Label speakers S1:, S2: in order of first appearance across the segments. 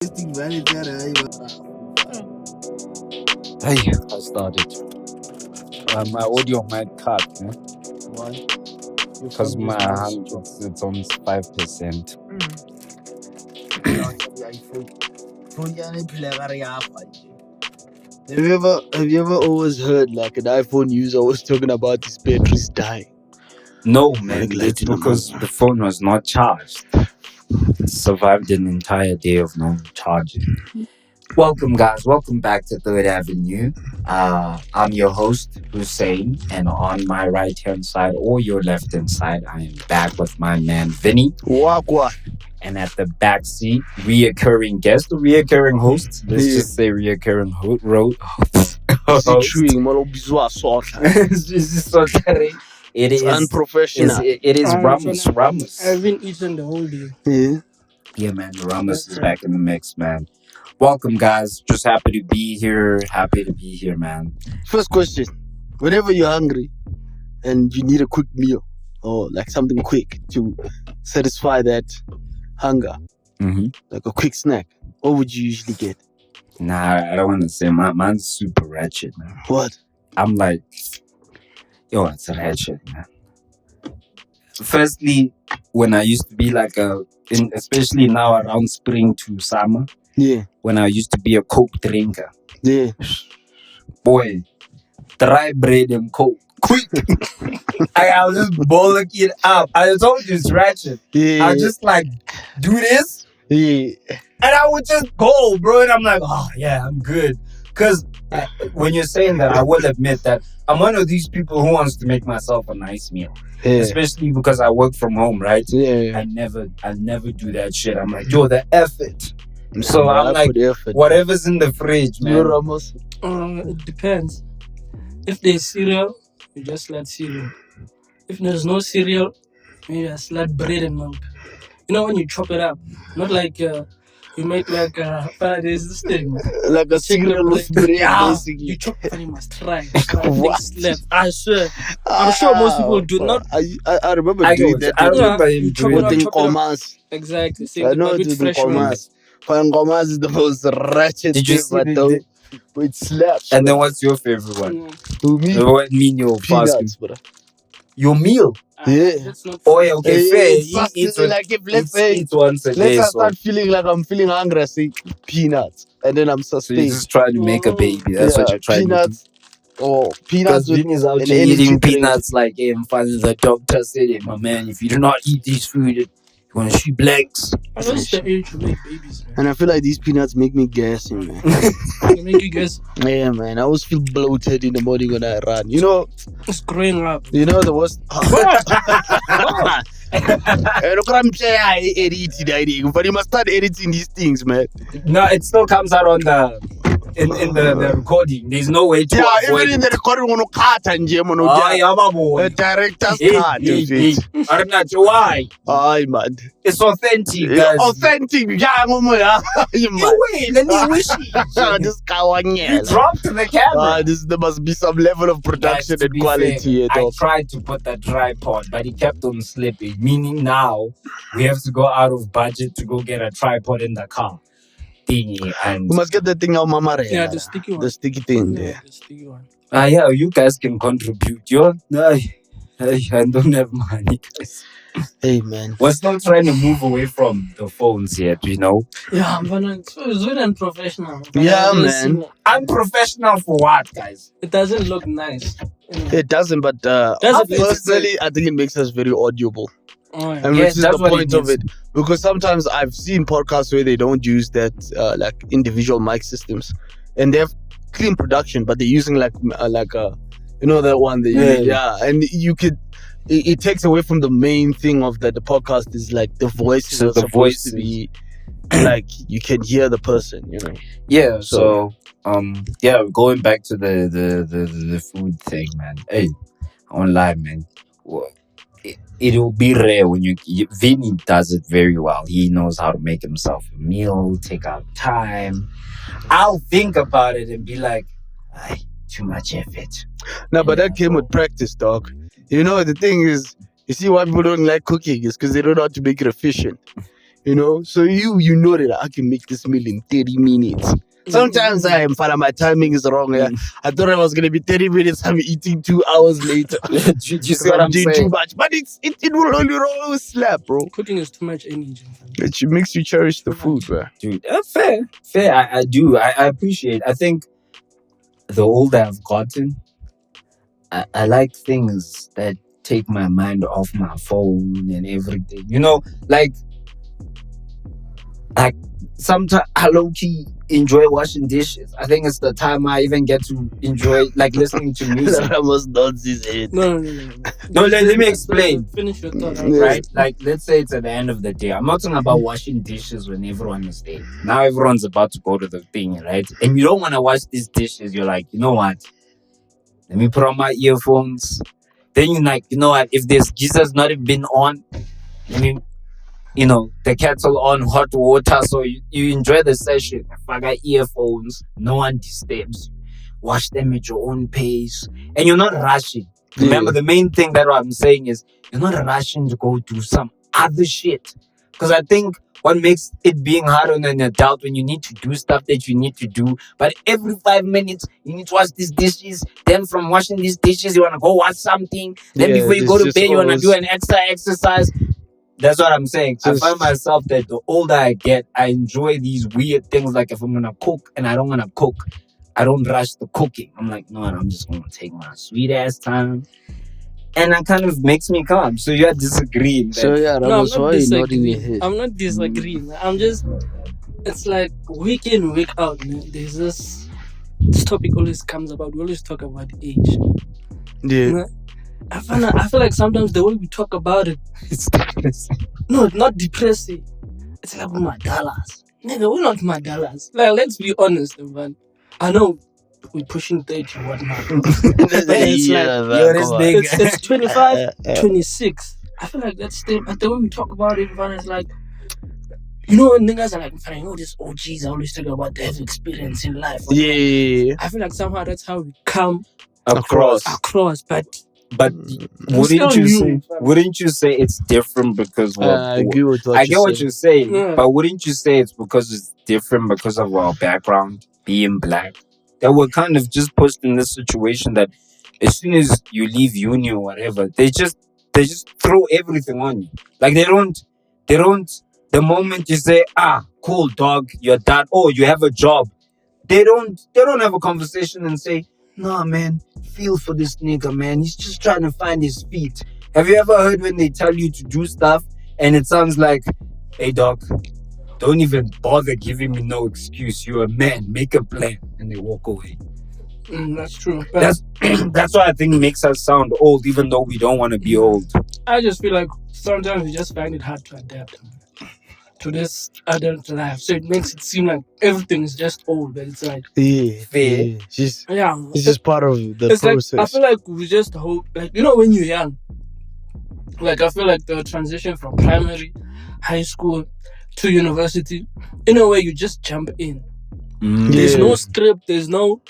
S1: Hey, I started. My audio might cut,
S2: Why?
S1: because my hundreds it's on 5%.
S2: Have you ever always heard like an iPhone user was talking about his batteries dying?
S1: No, man,
S2: Like
S1: it's
S2: lighting them
S1: because
S2: up.
S1: the phone was not charged. It survived an entire day of no charging. Welcome, guys. Welcome back to Third Avenue. I'm your host, Hussein, and on my right hand side or your left hand side, I am back with my man Vinny.
S2: Wagwan.
S1: And at the back seat, reoccurring guest, or reoccurring host. Let's
S2: Yeah.
S1: just say reoccurring host.
S2: Zitchwing, malo bizwa sotla.
S1: It
S2: It's
S1: is
S2: unprofessional.
S1: it is Ramos. Ramos.
S3: I haven't eaten the whole day.
S2: Yeah.
S1: Yeah, man. Ramos is back in the mix, man. Welcome, guys. Just happy to be here. Happy to be here, man.
S2: First question. Whenever you're hungry and you need a quick meal or like something quick to satisfy that hunger,
S1: Mm-hmm.
S2: like a quick snack, what would you usually get?
S1: Nah, I don't want to say mine's super ratchet, man.
S2: What?
S1: I'm like, yo, it's ratchet, man. Firstly, when I used to be like especially now around spring to summer,
S2: Yeah.
S1: when I used to be a Coke drinker,
S2: Yeah.
S1: boy, dry bread and Coke, quick. I'll just bollock it up. I told you it's ratchet.
S2: Yeah.
S1: I'll just like do this,
S2: Yeah.
S1: and I would just go, bro. And I'm like, oh yeah, I'm good. Because when you're saying that, I will admit that I'm one of these people who wants to make myself a nice meal,
S2: Yeah.
S1: especially because I work from home, right?
S2: Yeah.
S1: I never do that shit. I'm like, yo, the effort. So I'm
S2: I
S1: like,
S2: put effort.
S1: whatever's in the fridge,
S2: You
S1: man.
S2: Ramos?
S3: It depends. If there's cereal, you just let cereal. If there's no cereal, you just let bread and milk. You know when you chop it up, not like you make like there's this thing.
S2: Like a cereal with bread,
S3: Yeah,
S2: basically.
S3: you chop it and you must try.
S2: What?
S3: I swear. I'm sure most people do not.
S2: I remember
S1: I
S2: doing
S1: go-
S2: that.
S1: I
S2: with-
S1: remember him
S3: you chop
S1: doing
S3: it up,
S2: with
S1: it.
S3: chop it up.
S2: Ngomas.
S3: Exactly. Same
S2: I
S3: thing,
S2: know
S3: but
S2: it
S3: with
S2: with
S3: fresh milk.
S2: Ngomas. Ngomas is the most ratchet
S1: Did you
S2: thing,
S1: see
S2: but
S1: the-
S2: though
S1: the-
S2: with slaps.
S1: And then what's your favorite one?
S2: to me,
S1: What mean your fast
S2: peanuts, bro.
S1: your meal?
S2: Yeah.
S3: That's not
S1: Oh, yeah, okay,
S2: Hey,
S1: fair.
S2: it's just like if let's say
S1: eat once a
S2: let's
S1: day.
S2: say I
S1: So,
S2: start feeling like I'm feeling hungry, I say peanuts, and then I'm
S1: so you're
S2: sustained.
S1: just trying to make a baby. That's what you're trying
S2: peanuts or
S1: to do.
S2: peanuts
S1: Because
S2: with
S1: Vinny's out
S2: an
S1: here
S2: energy
S1: eating
S2: drink.
S1: peanuts like him. Finally, the doctor said it, my man. If you do not eat this food, you're going to shoot blanks.
S3: What's the age to make babies, man?
S2: And I feel like these peanuts make me gassy, man.
S3: They make you guys
S2: Yeah, man. I always feel bloated in the morning when I run. You know
S3: just growing up.
S2: the worst. Look what I'm saying. Editing, but you must start editing these things, man.
S1: No, it still comes out on the in the recording. There's no way to
S2: Yeah,
S1: avoid
S2: even in the recording, when you cut and jam, when you
S1: Aye,
S2: a
S1: boy.
S2: director's
S1: Hey,
S2: cut.
S1: hey, hey. I'm not sure why.
S2: Aye, man.
S1: It's authentic, guys.
S2: Authentic. Yeah, mama. You man.
S1: You wait, let me wish
S2: This guy one
S1: you dropped the camera.
S2: there must be some level of
S1: Guys,
S2: production
S1: to
S2: and
S1: be
S2: quality
S1: fair,
S2: here,
S1: I
S2: dog.
S1: tried to put that tripod, but it kept on slipping. Meaning now we have to go out of budget to go get a tripod in the car thingy. And
S2: We must get the thing out, mama.
S3: Yeah, the sticky one.
S2: The sticky thing
S3: Yeah,
S2: there.
S3: the sticky one.
S1: yeah, you guys can contribute. I don't have money, guys.
S2: Hey, man.
S1: We're still trying to move away from the phones yet, you know.
S3: Yeah, but it's very unprofessional.
S2: Yeah,
S3: I've never
S2: man.
S3: seen it.
S1: Unprofessional for what, guys?
S3: It doesn't look nice. You know.
S2: It doesn't, but
S3: Does it?
S2: personally, I think it makes us very audible.
S3: Oh, yeah.
S2: And
S1: Yeah,
S2: which is
S1: that's
S2: the
S1: what it
S2: point of
S1: means.
S2: it. Because sometimes I've seen podcasts where they don't use that like individual mic systems, and they have clean production, but they're using like that one that
S1: Yeah.
S2: and you could it takes away from the main thing of that the podcast is like the voices
S1: So
S2: are
S1: the
S2: supposed to be like you can hear the person, you know.
S1: Yeah, so going back to the food thing, man. Hey, online, man. It'll be rare when Vinny does it very well. He knows how to make himself a meal, take out time. I'll think about it and be like, "Ay, too much effort."
S2: No, but
S1: Yeah.
S2: that came with practice, dog. You know, the thing is, you see why people don't like cooking is because they don't know how to make it efficient. You know, so you know that I can make this meal in 30 minutes. Sometimes I am my timing is wrong. Yeah. I thought it was gonna be 30 minutes. I'm eating 2 hours later.
S1: Do you
S2: Because
S1: see what
S2: I'm
S1: I'm
S2: doing too
S1: saying?
S2: much. But it will only always slap, bro.
S3: Cooking is too much energy. fam.
S2: It makes you cherish the food, bro.
S1: Dude, fair. I do. I appreciate. I think the older I've gotten, I like things that take my mind off my phone and everything. You know, like sometimes I low key enjoy washing dishes. I think it's the time I even get to enjoy like listening to music.
S2: Ramos nods his head.
S3: No.
S1: No, let me explain.
S3: Finish your thought.
S2: Yeah.
S1: Right? Like, let's say it's at the end of the day. I'm not talking about washing dishes when everyone is there. Now everyone's about to go to the thing, right? And you don't want to wash these dishes. You're like, you know what? Let me put on my earphones. Then you're like, you know what? If this Jesus not even been on, let me, the kettle on hot water, so you enjoy the session. If I got earphones, no one disturbs you. Wash them at your own pace, and you're not rushing. Remember, the main thing that I'm saying is you're not rushing to go do some other shit. Because I think what makes it being hard on an adult when you need to do stuff that you need to do, but every 5 minutes you need to wash these dishes. Then from washing these dishes, you want to go watch something. Then
S2: Yeah,
S1: before you
S2: this
S1: go to
S2: just
S1: bed, you want to
S2: always-
S1: do an extra exercise. That's what I'm saying. I
S2: Just-
S1: find myself that the older I get, I enjoy these weird things. Like if I'm gonna cook and I don't wanna cook, I don't rush the cooking. I'm like, no, I'm just gonna take my sweet ass time, and that kind of makes me calm. So you're disagreeing. That,
S2: So yeah,
S3: No, I'm
S2: Ramos,
S3: not
S2: why are you nodding your
S3: disagreeing.
S2: head?
S3: I'm not disagreeing. I'm just, it's like week in, week out, man. There's this topic always comes about. We always talk about age.
S2: Yeah.
S3: I feel like sometimes the way we talk about it,
S1: it's depressing.
S3: no, not depressing. It's like my dollars. Nigga, we're not my dollars. Like, let's be honest, man. I know we're pushing 30 or whatnot. it's
S1: Yo, this nigga.
S3: It's 25, 26. I feel like that's but the way we talk about it, man, it's like, you know, when niggas are like, man, you know, these OGs always talk about their experience in life.
S2: Yeah.
S3: I feel like somehow that's how we come
S1: Across.
S3: but
S1: But
S3: We're still new.
S1: wouldn't you say it's different because
S2: I agree with what
S1: I
S2: you
S1: get what
S2: said.
S1: you're saying,
S3: Yeah.
S1: but wouldn't you say it's because it's different because of our background, being black, that we're kind of just pushed in this situation that as soon as you leave uni or whatever, they just throw everything on you. Like they don't. The moment you say, cool dog, you're done. Oh, you have a job. They don't have a conversation and say, nah, man, feel for this nigga, man. He's just trying to find his feet. Have you ever heard when they tell you to do stuff and it sounds like, hey, dog, don't even bother giving me no excuse. You're a man. Make a plan. And they walk away.
S3: that's true. But
S1: That's what I think makes us sound old, even though we don't want to be old.
S3: I just feel like sometimes we just find it hard to adapt to this adult life. So it makes it seem like everything is just old, but it's like,
S2: Yeah.
S1: Fair.
S2: Yeah.
S3: yeah.
S2: It's just part of the
S3: It's like,
S2: process.
S3: I feel like we just hope, like, you know, when you're young, like, I feel like the transition from primary, high school to university, in a way, you just jump in. There's
S2: Yeah.
S3: no script, there's no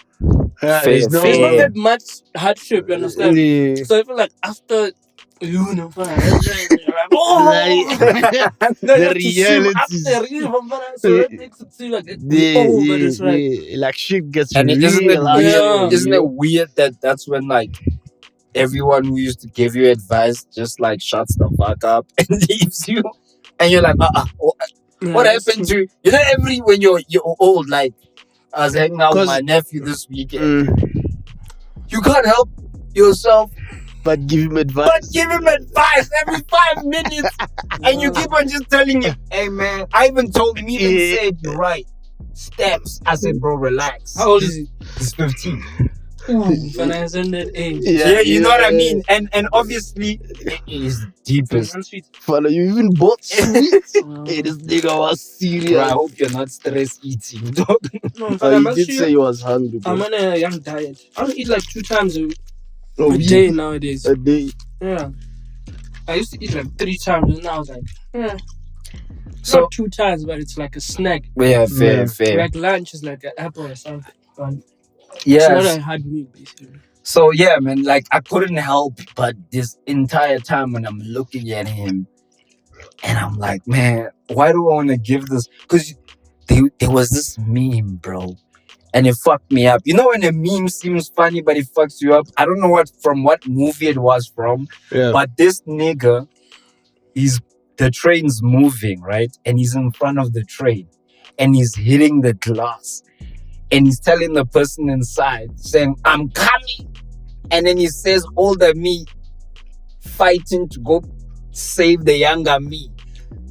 S2: There's no.
S3: There's not
S1: Yeah.
S3: that much hardship, you understand?
S2: Yeah.
S3: So I feel like after you know, you're like, oh,
S2: The reality.
S3: after you, so that makes it seem like but it's like,
S2: Yeah. Like shit gets
S1: And
S2: real.
S1: isn't it
S2: out
S1: weird?
S3: Yeah.
S1: Isn't it weird that that's when like everyone who used to give you advice just like shuts the fuck up and leaves you, and you're like, what
S3: that's
S1: happened
S3: true.
S1: to when you're old? Like I was hanging out with
S2: 'Cause-
S1: my nephew this weekend.
S2: Mm.
S1: You can't help yourself,
S2: But give him advice.
S1: but give him advice every 5 minutes, and you keep on just telling him, "Hey man, I even told him, even
S2: Yeah.
S1: said you're right." Steps. I said, bro, relax.
S3: How old is he?
S1: He's 15.
S3: When I was in that age.
S1: Yeah, you know what I mean? And obviously it is deepest.
S2: Father, you even bought sweets.
S3: No,
S2: Hey, this nigga was
S1: Bro, I
S2: serious.
S1: hope you're not stress eating, dog.
S3: I'm
S2: He did say he was hungry, bro.
S3: I'm on a young diet. I don't eat like 2 times a
S2: Oh,
S3: day nowadays.
S2: A day.
S3: Yeah. I used to eat like 3 times, and now I was like,
S1: So
S3: not 2 times, but it's like a snack.
S1: yeah,
S2: Yeah.
S1: fair.
S3: Like lunch is like an apple or something. But it's not
S1: Yeah.
S3: a hard meal, basically.
S1: So yeah, man, like I couldn't help but this entire time when I'm looking at him, And I'm like, man, why do I want to give this? Because there was this meme, bro. And it fucked me up. You know when a meme seems funny, but it fucks you up? I don't know what movie it was from,
S2: Yeah.
S1: but this nigga, the train's moving, right? And he's in front of the train. And he's hitting the glass. And he's telling the person inside, saying, I'm coming. And then he says, older me fighting to go save the younger me.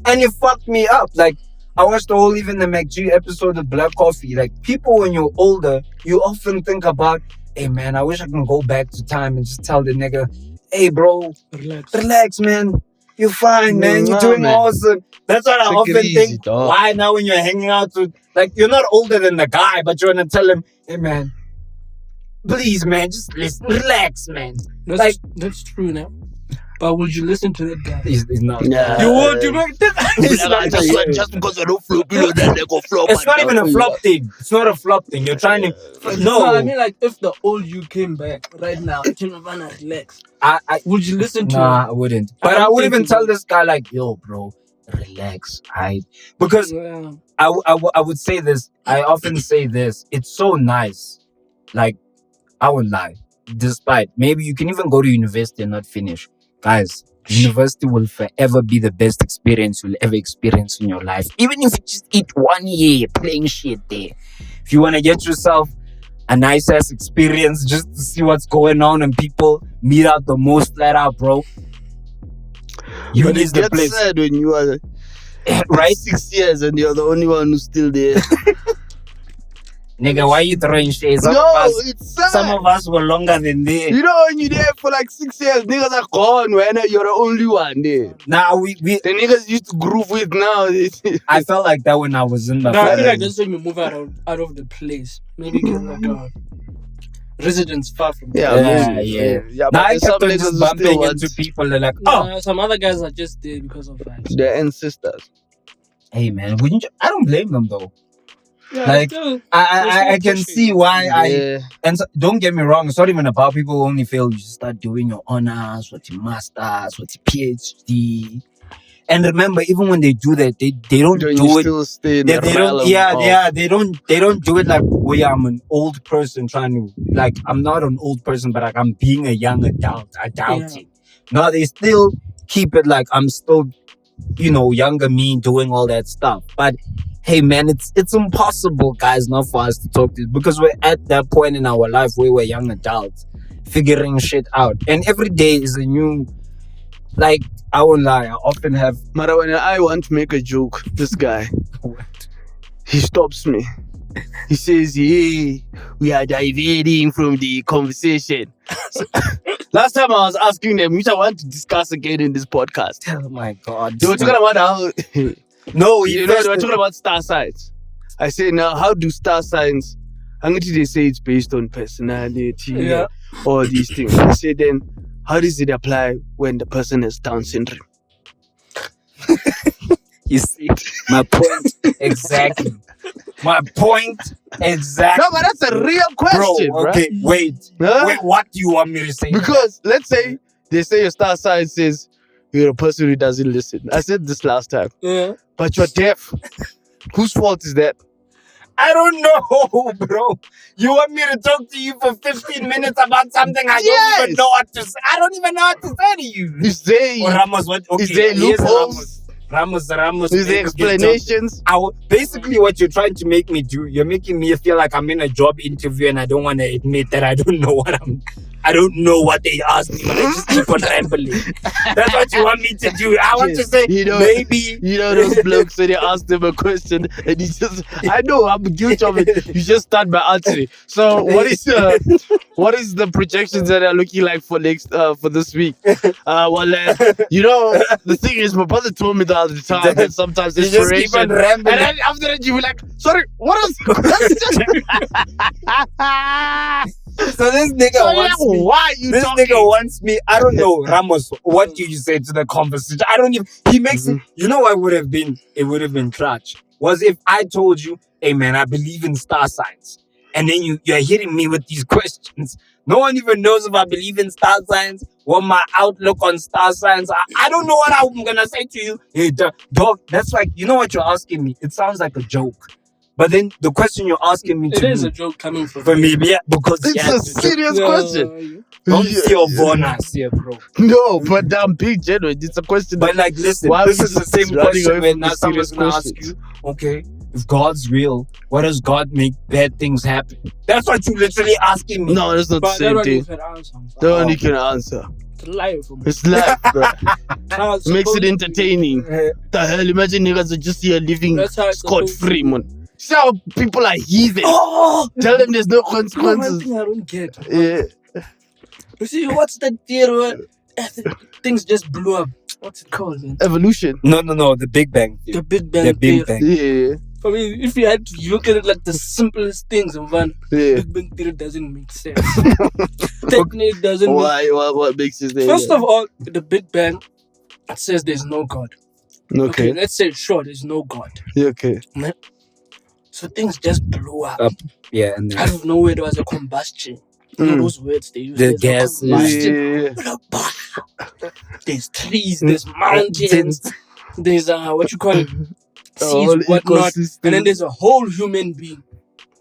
S1: And it fucked me up. Like, I watched the whole even the McG episode of Black Coffee. Like, people when you're older, you often think about, hey man, I wish I can go back to time and just tell the nigga, hey bro, relax man. You're fine, man. You're
S2: Nah,
S1: doing
S2: man.
S1: awesome. That's what I
S2: Take it
S1: often
S2: easy,
S1: think.
S2: dog.
S1: Why now when you're hanging out with, like, you're not older than the guy, but you're gonna tell him, hey man, please man, just listen, relax man.
S3: That's true now. But would you listen to that guy?
S1: He's not.
S2: Nah.
S3: You would, you make that.
S1: It's not,
S2: just because I don't flop, you know that they go flop.
S1: it's not even a flop thing. It's not a flop thing. You're trying to.
S3: No, I
S1: No.
S3: mean like if the old you came back right now, you wanna relax.
S1: I
S3: Would you listen to
S1: Nah,
S3: him?
S1: I wouldn't. But I would even tell this guy like, yo, bro, relax. Because
S3: Yeah.
S1: I would say this. I often say this. It's so nice. Like, I won't lie. Despite maybe you can even go to university and not finish. Guys, university will forever be the best experience you'll ever experience in your life. Even if you just eat 1 year playing shit there. If you want to get yourself a nice ass experience just to see what's going on and people meet out the most flat out, bro. You
S2: But
S1: is
S2: it
S1: the
S2: gets
S1: place,
S2: sad when you are
S1: right?
S2: 6 years and you're the only one who's still there.
S1: Nigga, why you throwing shades?
S2: No, it's sad.
S1: Some of us were longer than they.
S2: You know when you're there for like 6 years, niggas are gone when you're the only one there.
S1: Nah, we
S2: The niggas used to groove with now.
S1: I felt like that when I was in the
S3: No, I feel like
S1: family.
S3: that's when you move out of the place. Maybe get like a residence far from
S2: Yeah,
S1: Yeah,
S2: maybe.
S1: yeah.
S2: Yeah,
S1: Now
S2: but
S1: I
S2: there's some
S1: kept on
S2: niggas
S1: just
S2: who still
S1: bumping
S2: want
S1: into people. They're like, oh,
S3: Nah, some other guys are just there because of vibes.
S2: their ancestors.
S1: hey man, wouldn't you? I don't blame them though.
S3: Yeah,
S1: Like,
S3: still,
S1: I can see why
S2: Yeah.
S1: and so, don't get me wrong, it's not even about people who only fail. You start doing your honors, what your masters, what your PhD. And remember, even when they do that, they don't
S2: Then
S1: do
S2: you
S1: it.
S2: still stay in
S1: They,
S2: the
S1: they don't.
S2: realm
S1: Yeah,
S2: of-
S1: yeah. They don't do it like, oh yeah, I'm an old person trying to, like, I'm not an old person, but like I'm being a young adulting. No, they still keep it like I'm still, younger me doing all that stuff. But hey man, it's impossible, guys, not for us to talk to, because we're at that point in our life where we're young adults figuring shit out. And every day is a new, like, I won't lie, I often have
S2: Mara, when I want to make a joke, this guy, he stops me. He says, hey, we are diverting from the conversation. So, last time I was asking them, which I want to discuss again in this podcast.
S1: oh my god.
S2: They were talking about how,
S1: No,
S2: they were talking about star signs. I say, now, how do star signs, they say it's based on personality,
S3: Yeah.
S2: all these things. I say, then, how does it apply when the person has Down syndrome?
S1: You see, my point exactly. My point exactly.
S2: No, but that's a real question,
S1: Bro,
S2: bro.
S1: okay, wait.
S2: Huh?
S1: Wait, what do you want me to say?
S2: Because let's say they say your star sign says you're a person who doesn't listen. I said this last time,
S3: Yeah.
S2: but you're deaf. Whose fault is that?
S1: I don't know, bro. You want me to talk to you for 15 minutes about something I don't even
S2: Yes.
S1: know what to say? I don't even know what to say to you.
S2: Is there,
S1: Or Ramos, what? Okay,
S2: is there
S1: here's
S2: loopholes?
S1: Ramos.
S2: Is there
S1: maybe we can talk.
S2: explanations?
S1: Basically, what you're trying to make me do, you're making me feel like I'm in a job interview and I don't want to admit that I don't know I don't know what they asked me, but I just keep on rambling. That's what you want me to do. I want to
S2: Yes,
S1: say,
S2: you know-
S1: maybe.
S2: You know those blokes when you ask them a question and you just, I know I'm guilty of it. You just start by answering. So what is the projections that are looking like for next for this week? The thing is, my brother told me the other time that sometimes
S1: You just keep on
S2: inspiration.
S1: rambling.
S2: And then after that, you be like, sorry, what is
S1: So this nigga
S2: so,
S1: wants me.
S2: why you
S1: This
S2: talking?
S1: nigga wants me. I don't know, Ramos. What do you say to the conversation? I don't even. He makes it. You know what would have been? It would have been clutch. Was if I told you, hey man, I believe in star signs, and then you're hitting me with these questions. No one even knows if I believe in star signs, what my outlook on star signs are. I don't know what I'm gonna say to you. Hey, dog, that's like, you know what you're asking me? It sounds like a joke. But then the question you're asking me
S3: It
S1: to
S3: is
S1: do
S3: a joke coming from
S1: for me, yeah, because
S2: It's
S1: yeah,
S2: a serious question.
S1: don't
S2: Yeah.
S1: see your bonus here, bro.
S2: No, but I'm being genuine. It's a question.
S1: But like, listen,
S2: Why
S1: this
S2: are we
S1: is the
S2: just
S1: same
S2: running
S1: question
S2: away
S1: when
S2: from
S1: now
S2: the
S1: someone's
S2: serious
S1: gonna ask
S2: questions?
S1: you, okay, if God's real, why does God make bad things happen? That's what you're literally asking me.
S2: No, that's not the
S3: But that
S2: same
S3: one you
S2: thing.
S3: can answer.
S2: That one you can answer.
S3: It's a lie for me.
S2: It's life, bro.
S3: How it's
S2: Makes it
S3: supposed to be.
S2: entertaining. The hell, imagine niggas are just here living
S3: That's how it's
S2: scot
S3: supposed to
S2: free,
S3: be.
S2: man. See how people are heathen.
S1: Oh,
S2: Tell them there's no
S3: You know, one
S2: consequences.
S3: thing I don't get.
S2: Yeah.
S3: You see, what's that theory where things just blew up? What's it called, man?
S2: Evolution.
S1: no, the Big Bang Theory.
S3: The Big Bang
S1: The Big
S3: Theory.
S1: Bang.
S2: Yeah.
S3: I mean, if you had to look at it like the simplest things, man,
S2: Yeah.
S3: Big Bang Theory doesn't make sense. Technically, it doesn't make
S2: Why? What makes you say
S3: First
S2: that?
S3: of all, the Big Bang says there's no God.
S2: Okay.
S3: Let's say sure, there's no God.
S2: Okay.
S3: So things just blew up.
S1: Yeah, and
S3: Out
S1: then
S3: of nowhere, there was a combustion. You know those words they use.
S1: The
S3: There's a
S1: gases.
S3: combustion.
S2: Yeah.
S3: There's trees, there's mountains, there's what you call it,
S2: whole
S3: seas, whatnot,
S2: ecosystem.
S3: and then there's a whole human being.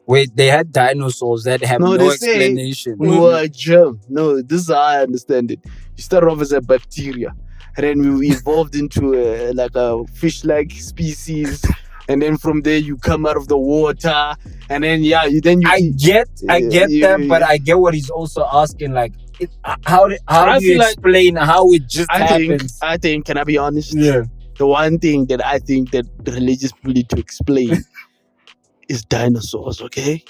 S1: Wait, they had dinosaurs that have
S2: No,
S1: no
S2: they say-
S1: explanation.
S2: We were a germ. No, this is how I understand it. You start off as a bacteria, and then we evolved into like a fish-like species, and then from there you come out of the water, and then you
S1: I get
S2: Yeah,
S1: that, but I get what he's also asking. Like, how do
S3: I
S1: you
S3: feel like-
S1: explain how it just happens?
S2: I think, can I be honest?
S1: Yeah.
S2: The one thing that I think that the religious people need to explain is dinosaurs, okay?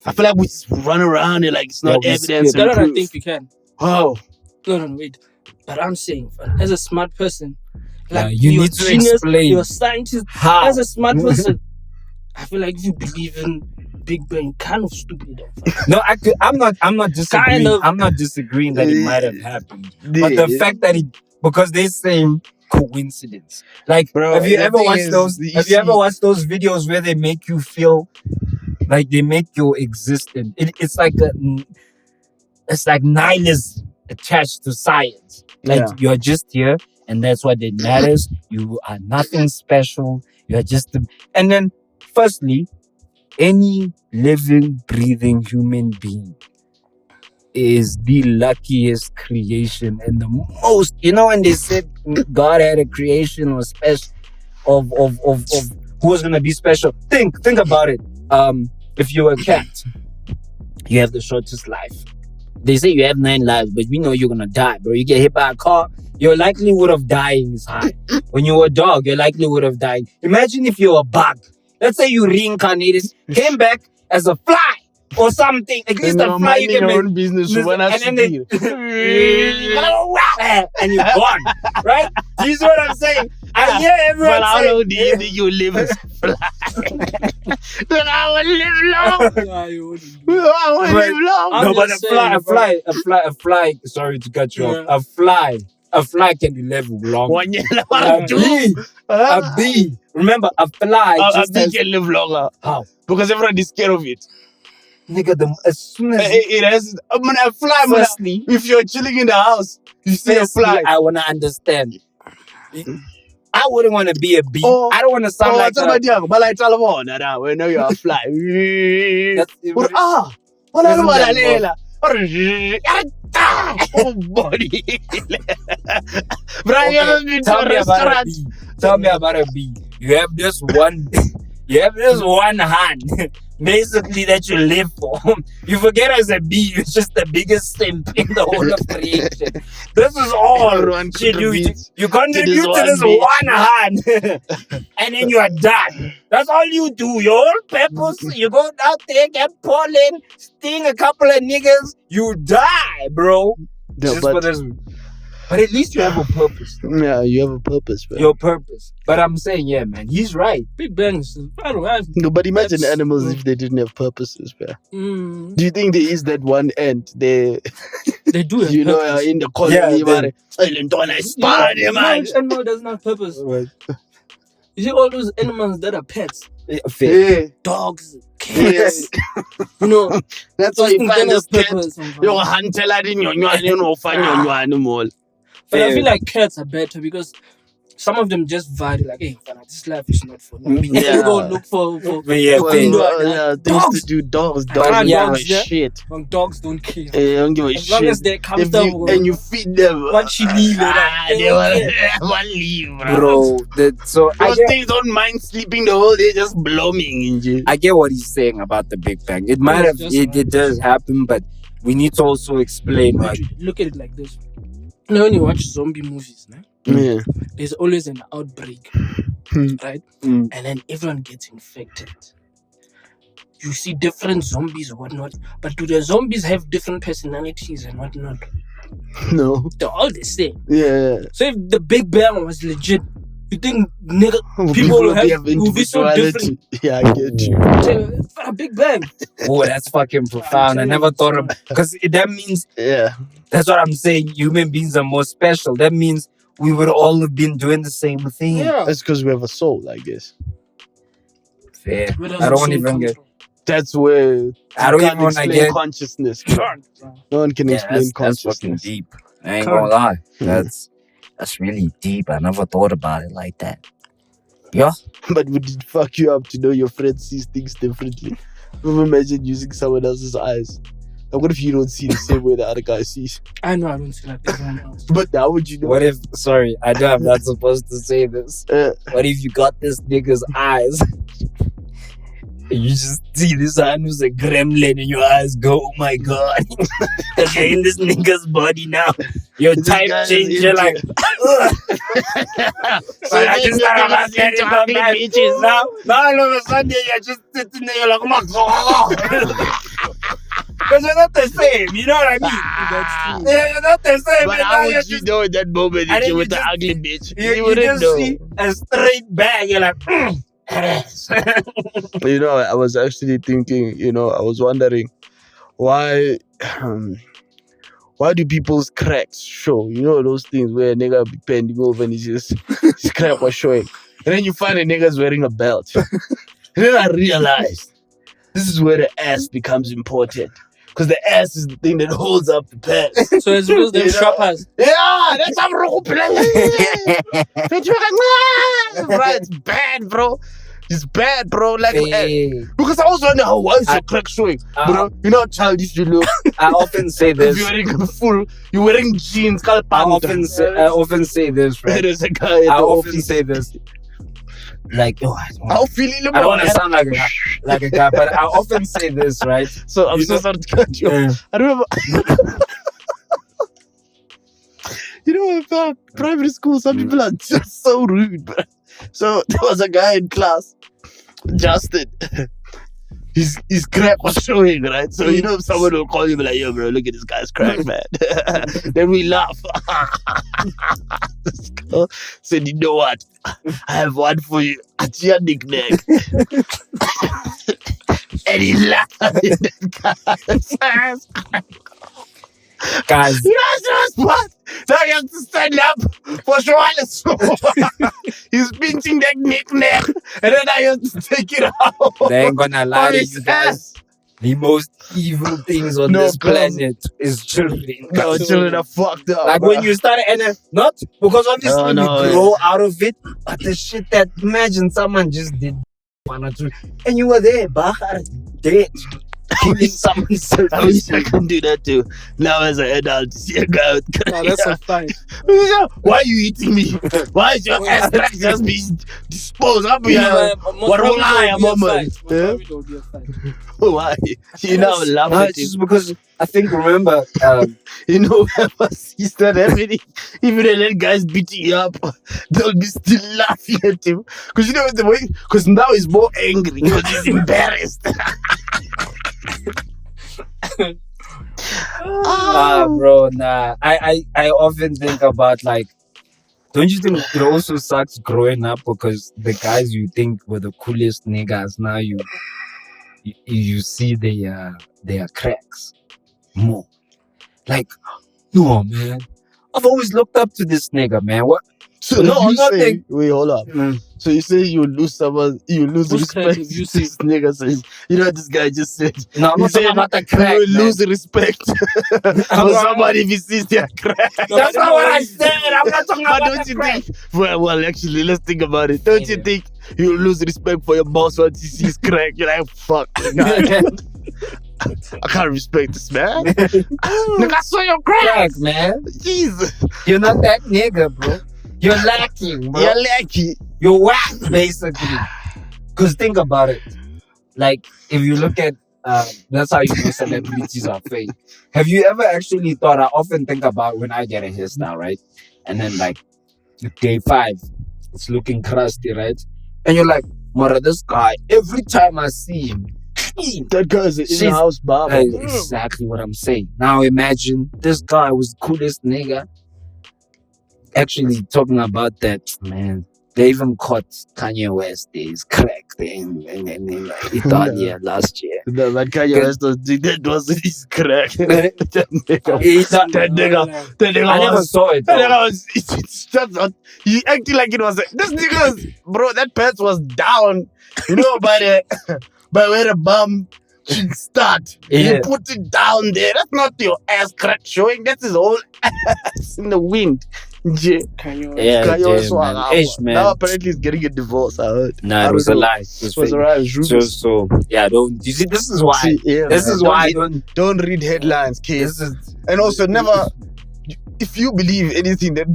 S2: I feel like we just run around and like it's not
S1: Yeah, we
S2: evidence
S1: skip.
S2: and
S3: That one I
S2: proof.
S3: think you can.
S2: Wow.
S3: No, wait. But I'm saying, as a smart person,
S1: Yeah,
S3: like
S1: you
S3: you're
S1: need to
S3: a genius,
S1: explain.
S3: you're a scientist,
S1: How?
S3: as a smart person, I feel like if you believe in Big Bang, you're kind of stupid.
S1: No, I'm not disagreeing.
S3: Kind of.
S1: I'm not disagreeing that it might have happened. But the fact that because they're saying coincidence. Like,
S2: Bro,
S1: have you
S2: the
S1: ever
S2: thing
S1: watched
S2: is,
S1: those?
S2: you
S1: Have you ever
S2: see-
S1: watched those videos where they make you feel like they make you existent? It's like nihilism attached to science. Like you're just here, and that's what it matters. You are nothing special. You're just and then, firstly, any living, breathing human being is the luckiest creation and the most. You know, when they said God had a creation or special of who was gonna be special. Think about it. If you're a cat, you have the shortest life. They say you have 9 lives, but we know you're gonna die, bro. You get hit by a car, your likelihood of dying is high. When you're a dog, your likelihood of dying. Imagine if you're a bug. Let's say you reincarnated, came back as a fly or something. At least a fly you can
S2: your
S1: make.
S2: own business. When I
S1: And then and you're gone, right? Do you see what I'm saying? I hear everyone
S2: But how
S1: say,
S2: long do you think you live as a fly? Then I will live long.
S3: Yeah, you wouldn't.
S2: I will
S1: But-
S2: live long.
S3: I'm
S1: no, but
S3: just
S1: a fly. Sorry to cut you
S3: Yeah.
S1: off. A fly can live long.
S2: One year,
S1: A
S2: what do?
S1: bee, a bee. Remember, a fly
S2: A
S1: just
S2: bee
S1: has,
S2: can live longer
S1: how?
S2: because everyone is scared of it.
S1: Nigga, as soon as
S2: It has. I mean, a fly. Man,
S1: firstly,
S2: if you're chilling in the house, you see a fly.
S1: I wanna understand. I wouldn't want to be a bee.
S2: Oh,
S1: I don't want to sound like
S2: what's about you? But I tell them all now. We know you're a fly.
S1: that's
S2: What? Wala
S1: Isn't
S2: wala
S1: that
S2: lela. Oh body. Brian, you haven't been to
S1: Tell
S2: a
S1: me about a
S2: restaurant.
S1: bee. Tell me about a bee. You have this one. You have this one hand, basically, that you live for. You forget as a bee, you're just the biggest simp in the whole of creation. This is all
S2: Everyone
S1: shit you
S2: contributes
S1: you contribute
S2: this
S1: to
S2: one
S1: this
S2: bee.
S1: one hand, and then you are done. That's all you do. Your whole purpose, you go out there, get pollen, sting a couple of niggas, you die, bro.
S2: Yeah,
S1: Just for
S2: but,
S1: this. But at least you have a purpose.
S2: yeah, you have a purpose, man.
S1: Your purpose. But I'm saying, yeah, man, he's right.
S3: Big Bang. I don't have.
S2: No, but imagine
S3: That's-
S2: animals if they didn't have purposes, man.
S3: Mm,
S2: Do you think there is that one ant? They,
S3: they do have
S2: you know,
S3: purpose.
S2: in the colony,
S1: Yeah,
S2: man. Silent on a Spider,
S3: No,
S2: man.
S3: which animal doesn't have purpose? You see all those animals that are pets,
S1: Fair.
S2: Yeah.
S3: dogs, cats. You know,
S2: That's why you
S3: instant
S2: find
S3: dinner
S2: this cat.
S3: peppers. and
S2: Yo,
S3: vibe.
S2: hunter la di nyonywane, you know, find nyonywane mall.
S3: But I feel like cats are better because some of them just value like, hey, fana, this life is not for me.
S2: Yeah.
S3: You go look for
S1: Yeah,
S2: Well,
S1: thing.
S2: things to
S3: dogs.
S2: do. Dogs
S3: I
S2: don't
S3: got
S2: give a
S3: dogs, yeah.
S2: shit.
S3: Dogs don't care.
S2: They don't give a
S3: As long
S2: shit.
S3: as they're
S2: If
S3: comfortable.
S2: you feed them,
S3: What she leave,
S2: they will leave,
S1: Bro, so
S2: Those things don't mind sleeping the whole day, just blooming.
S1: I get what he's saying about the Big Bang. It might have,
S3: Just
S1: it does happen, but we need to also explain like,
S3: Look at it like this. You know, when you watch zombie movies, nah,
S2: Yeah.
S3: there's always an outbreak, right?
S2: Mm.
S3: And then everyone gets infected. You see different zombies or whatnot, but do the zombies have different personalities and whatnot?
S2: No.
S3: They're all the same.
S2: Yeah.
S3: So if the Big Bang was legit, you think nigga
S2: People
S3: will
S2: will
S3: be so different?
S2: Yeah, I get you.
S3: For a Big Bang.
S1: oh, that's fucking profound. I never thought of, because that means,
S2: Yeah.
S1: that's what I'm saying. Human beings are more special. That means we would all have been doing the same thing.
S3: Yeah.
S2: That's because we have a soul, I guess.
S1: Fair.
S3: Where does
S1: I
S3: the
S1: don't
S3: soul
S1: even
S3: come
S1: get.
S3: from?
S2: That's where
S1: I don't
S2: you
S1: even
S2: can't
S1: want to
S2: explain
S1: get.
S2: consciousness. No one can
S1: Yeah,
S2: explain
S1: that's fucking
S2: consciousness.
S1: deep. I ain't
S3: Can't.
S1: gonna lie.
S2: Yeah.
S1: That's really deep. I never thought about it like that. Yeah.
S2: But would it fuck you up to know your friend sees things differently? Imagine using someone else's eyes. Like, what if you don't see the same way the other guy sees?
S3: I know I don't see like everyone else.
S2: But how would you know?
S1: What if? Sorry, I know I'm not supposed to say this. What if you got this nigga's eyes? And you just see this hand who's a gremlin and your eyes go, oh my god. Because you're in this nigga's body now. Your
S2: This
S1: type
S2: guy is
S1: change, you're
S2: into-
S1: like, ugh. So I just thought about that in my mind. Now all of a sudden you're just sitting there, you're like, oh my god. Because you're not the same, you know what I mean?
S3: That's true.
S1: Yeah, you're not the same.
S2: But
S1: and now
S2: how
S1: you're
S2: would you
S1: just,
S2: know in that moment
S1: I
S2: that
S1: think
S2: you're
S1: you
S2: with the
S1: just-
S2: ugly bitch?
S1: you
S2: wouldn't
S1: just
S2: know.
S1: see a straight bag, you're like, ass.
S2: You know, I was actually thinking, I was wondering why do people's cracks show? You know those things where a nigga be bending over and his crack was showing. And then you find a nigga's wearing a belt. And then I realized this is where the ass becomes important. Because the ass is the thing that holds up the pants.
S3: So it's because they're
S2: You know?
S3: shoppers.
S2: Yeah, that's how Rocco Right, it's bad, bro. It's bad, bro. Like,
S1: Hey,
S2: because I was wondering how was your crack showing, bro? You know how childish you look.
S1: I often say
S2: If
S1: this.
S2: you're wearing jeans,
S1: I often say this, right?
S2: There's a guy at
S1: I
S2: the
S1: often
S2: office.
S1: say this. Like, oh,
S2: How feeling
S1: I don't want to sound like a guy, but I often say this, right?
S2: So I'm
S1: You
S2: so
S1: know-
S2: sorry to cut you off.
S1: Yeah.
S2: I remember. Primary school, some people are just so rude, bro. So there was a guy in class, Justin. His crack was showing, right? So someone will call you and be like, yo, bro, look at this guy's crack, man. Then we laugh. This girl said, you know what? I have one for you. It's your nickname. And he laughed at that guy's
S1: Guys,
S2: You know what's the worst part? Now you have to stand up for sure. He's pinching that nickname, and then I have to take it out.
S1: they ain't gonna lie
S2: on
S1: to
S2: his
S1: you guys.
S2: ass.
S1: The most evil things on
S2: No,
S1: this
S2: girls-
S1: planet is children.
S2: No, children are fucked up.
S1: Like
S2: bro.
S1: when you start, and not because obviously
S2: No,
S1: you grow out of it, but the shit that imagine someone just did one or two, and you were there, Bahar, dead, killing someone's
S2: I wish I can do that too. Now as an adult, see a guy with
S3: Now that's a fight.
S2: Why are you eating me? Why is your ass crack just be disposed up? What will I am
S3: It will be a fight.
S2: Why? You know, laugh
S1: No,
S2: at
S1: it's
S2: him.
S1: just because I think remember,
S2: Whoever sees that happening, even if that guy's beating you up, they'll be still laughing at him. Because the way, because now he's more angry because he's embarrassed.
S1: bro, nah. I often think about like, don't you think it also sucks growing up because the guys you think were the coolest niggas now you see their cracks more. Like, no man, I've always looked up to this nigga, man. What
S2: So
S1: No, I'm
S2: you
S1: not
S2: say,
S1: saying-
S2: wait, hold up.
S1: Mm.
S2: So you say you lose someone, you lose
S3: Who's
S2: respect.
S3: crack have you
S2: This nigga says, you know what this guy just said?
S1: No, I'm
S2: He
S1: not talking
S2: said
S1: about the crack,
S2: you will
S1: man.
S2: lose respect for somebody if he sees their crack.
S3: No,
S1: That's
S3: but
S1: not
S3: no,
S1: what I
S3: wait.
S1: said. I'm not talking
S2: But
S1: about
S2: don't
S1: the
S2: you
S1: crack.
S2: think? Well, actually, let's think about it. Don't you
S1: Yeah.
S2: think you lose respect for your boss once he sees crack? You're like, fuck, nigga, I can't respect this man. Nigga, I saw your crack.
S1: Crack, man.
S2: Jesus,
S1: You're not that nigga, bro. You're lacking, bro.
S2: you're lucky.
S1: You're whack, basically. Because think about it. Like, if you look at, that's how you know celebrities are fake. Have you ever actually thought, I often think about when I get a hairstyle, right? And then, like, day 5, it's looking crusty, right? And you're like, Mara, this guy, every time I see him, clean.
S2: That guy's an
S1: She's-
S2: in-house barber.
S1: That's exactly what I'm saying. Now imagine this guy was the coolest nigga. Actually, talking about that, man, they even caught Kanye West. He's cracked in Italia last year.
S2: No, but Kanye
S1: Good.
S2: West was that wasn't his crack.
S1: That
S2: that nigga,
S1: nigga-
S2: that nigga
S1: I never
S2: was.
S1: saw it.
S2: That
S1: Though.
S2: nigga was. It's just not. He acting like it was. This nigga was, bro. That pants was down. You know, by the by where the bum should start.
S1: Yeah.
S2: You put it down there. That's not your ass crack showing. That's his whole ass in the wind. Yeah.
S3: Kanye West.
S1: Yeah,
S2: Kanye
S1: damn,
S2: West was
S1: man.
S2: out.
S1: Ish, man.
S2: Now apparently he's getting a divorce. I heard.
S1: Nah,
S2: I
S1: it was
S2: don't
S1: a
S2: know.
S1: lie. It
S2: It was
S1: fake.
S2: alright.
S1: So yeah, don't you see? This is why.
S2: See, yeah,
S1: This
S2: man.
S1: is why I don't.
S2: Don't read headlines, kids.
S1: This is
S2: And also, never. If you believe anything that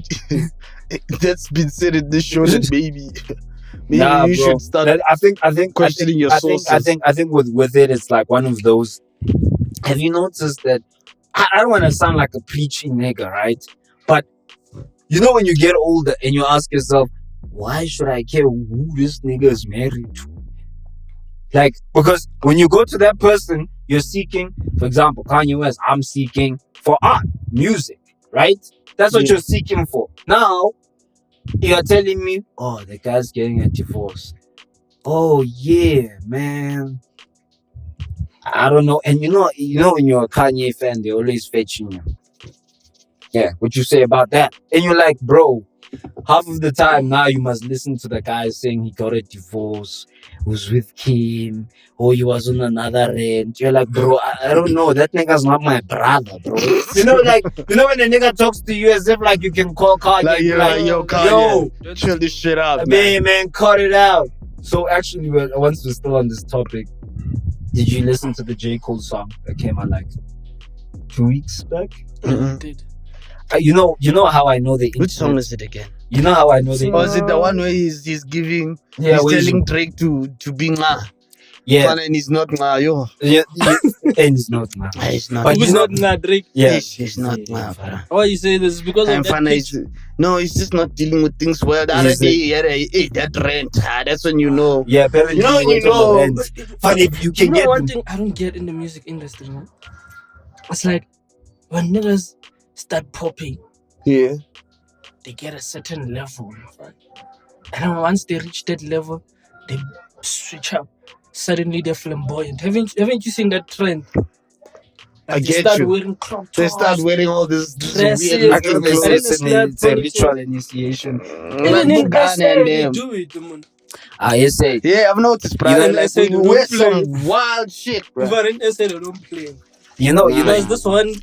S2: that's been said in this show, then maybe
S1: Nah,
S2: you
S1: bro.
S2: should start.
S1: I think
S2: questioning your sources.
S1: I think with it, it's like one of those. Have you noticed that? I don't want to sound like a preachy nigga, right? But you know when you get older and you ask yourself, why should I care who this nigga is married to? Like, because when you go to that person, you're seeking, for example, Kanye West, I'm seeking for art, music, right? That's what
S2: Yeah.
S1: you're seeking for. Now, you're telling me, oh, the guy's getting a divorce. Oh yeah, man. I don't know. And you know when you're a Kanye fan, they always fetching you. Yeah, what you say about that? And you're like, bro, half of the time now you must listen to the guy saying he got a divorce, was with Kim, or he was on another rent. You're like, bro, I don't know. That nigga's not my brother, bro. You know, like, you know when a nigga talks to you as if like you can call Kanye,
S2: Like,
S1: be
S2: you're
S1: like,
S2: like, yo,
S1: yo,
S2: Kanye, chill this shit out, man.
S1: man, cut it out. So actually, once we're still on this topic, did you listen to the J. Cole song that came out like 2 weeks back?
S2: Mm-mm.
S3: Did.
S1: You know how I know the
S2: Which song
S1: internet-
S2: is it again?
S1: You know how I know the
S2: Or is it the one where he's giving,
S1: yeah,
S2: he's
S1: where he's-
S2: telling Drake to be ma,
S1: yeah,
S2: and he's not ma, yo.
S1: yeah, and it's not man.
S2: He's not.
S1: But
S3: Who's
S1: you know-
S3: not Drake?
S1: Yeah,
S2: He's not ma, bro.
S3: Why you say this? Because of
S2: And
S3: that
S2: Fana
S3: pitch.
S2: is no, he's just not dealing with things well. The
S1: He's
S2: other day, he had that rent. That's when you know.
S1: yeah. Apparently,
S2: You know,
S1: he went
S2: you
S1: on the
S2: know.
S1: rent. But if you
S3: You
S1: can
S3: know
S1: get
S3: one thing I don't get in the music industry, man? It's like when niggas start popping,
S2: Yeah.
S3: they get a certain level, right? And then once they reach that level, they switch up. Suddenly they're flamboyant. Haven't you seen that trend?
S2: I
S3: they
S2: get
S3: start
S2: you.
S3: wearing crop tops.
S2: They start wearing all this
S3: Dresses.
S2: weird
S1: I
S2: looking
S1: think it's,
S2: clothes.
S1: it's a ritual initiation.
S3: Even in
S2: Ghana
S3: SA,
S2: and
S3: they
S2: them.
S3: do it, man.
S1: I say,
S2: Yeah, I've noticed, bro.
S1: You know,
S2: Like,
S3: like, say
S2: we
S3: they
S2: wear
S3: don't
S2: some wild shit, bro.
S3: Even in SA, they don't play.
S1: you know,
S3: There's this one,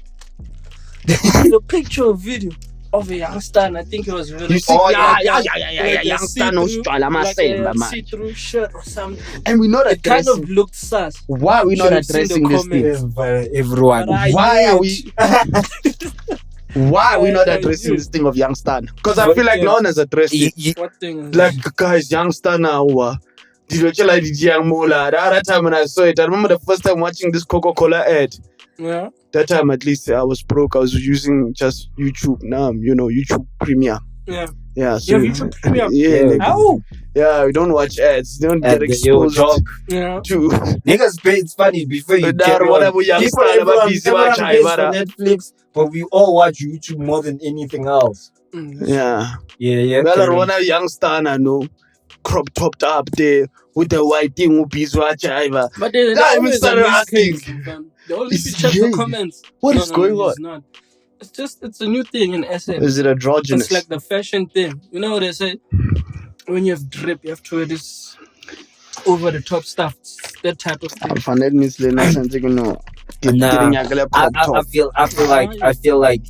S3: the picture or video of a youngster, and I think it was really
S2: You see,
S1: Oh,
S2: yeah,
S1: yeah,
S2: yeah, youngster no style, I'm
S3: like
S2: saying,
S3: a
S2: man.
S3: see-through shirt or something.
S2: And we're not
S3: It kind
S2: addressing.
S3: of looked sus.
S2: Why are we not
S3: Should have seen
S2: addressing
S3: the
S2: this thing?
S3: comments.
S1: everyone.
S3: But I
S2: Why are
S3: knew
S2: we?
S3: it.
S2: Why are we not
S3: I
S2: addressing
S3: knew.
S2: this thing of youngster? Because I
S1: But,
S2: feel like
S3: yeah.
S2: no one has addressed it.
S3: What thing is
S2: Like, guys, youngster now. Did you like the young mola? The other time when I saw it, I remember the first time watching this Coca-Cola ad.
S3: yeah.
S2: That time, at least, I was broke. I was using just YouTube. Now, YouTube Premium.
S3: Yeah.
S2: Yeah,
S3: You have YouTube Premium?
S2: Yeah,
S1: Yeah.
S2: nigga.
S3: Ow!
S2: Yeah, we don't watch ads. You don't get
S1: And yo,
S2: exposed
S1: dog,
S3: Yeah.
S2: to.
S1: niggas pay. It's funny before you
S2: Nah,
S1: carry on.
S2: whatever young
S1: People,
S2: style,
S1: everyone,
S2: but busy
S1: everyone
S2: watch,
S1: pays for
S2: Ibara.
S1: Netflix, but we all watch YouTube more than anything else.
S3: Mm.
S2: Yeah.
S1: Yeah.
S2: Well, I
S1: carry on.
S2: want a youngster, I know. Crop topped up there with the white thing who busy watch Iva.
S3: But they
S2: Yeah, I even
S3: always
S2: started
S3: are
S2: asking.
S3: mistakes, man. They only
S2: It's
S3: if you check
S2: gay.
S3: the comments.
S2: What
S3: No,
S2: is
S3: no,
S2: going
S3: no,
S2: on?
S3: it's not. it's a new thing in SM.
S2: Is it androgynous?
S3: It's like the fashion thing. You know what they say? When you have drip, you have to wear this over the top stuff. That type of thing.
S2: That means they're not something, you know.
S1: Nah,
S2: Getting your crop
S1: I
S2: top.
S1: feel like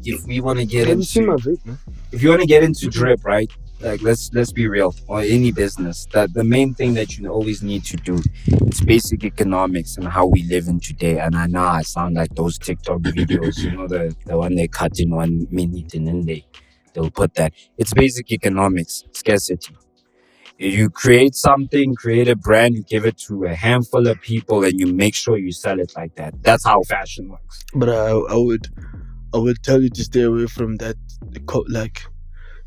S1: if we want to get
S2: Have you seen my
S1: into
S2: vape, man?
S1: if you want to get into drip, right? Like let's be real, or any business, that the main thing that you always need to do, it's basic economics and how we live in today. And I know I sound like those TikTok videos, the one they cut in 1 minute and then they'll put that. It's basic economics, scarcity. You create something, create a brand, you give it to a handful of people, and you make sure you sell it like that. That's how fashion works.
S2: But I would tell you to stay away from that like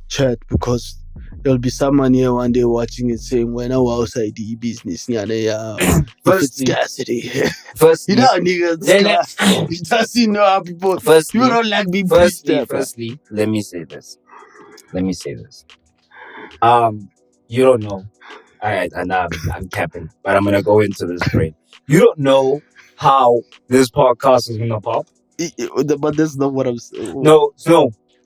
S2: chat, because there'll be someone here one day watching it saying, when I was outside the business, if it's
S1: Firstly,
S2: scarcity.
S1: firstly,
S2: You know, niggas, you just you know how people don't like being pleased.
S1: firstly, let me say this. You don't know. All right, and I'm capping, but I'm gonna go into this brain. You don't know how this podcast is gonna pop.
S2: But that's not what I'm saying.
S1: No,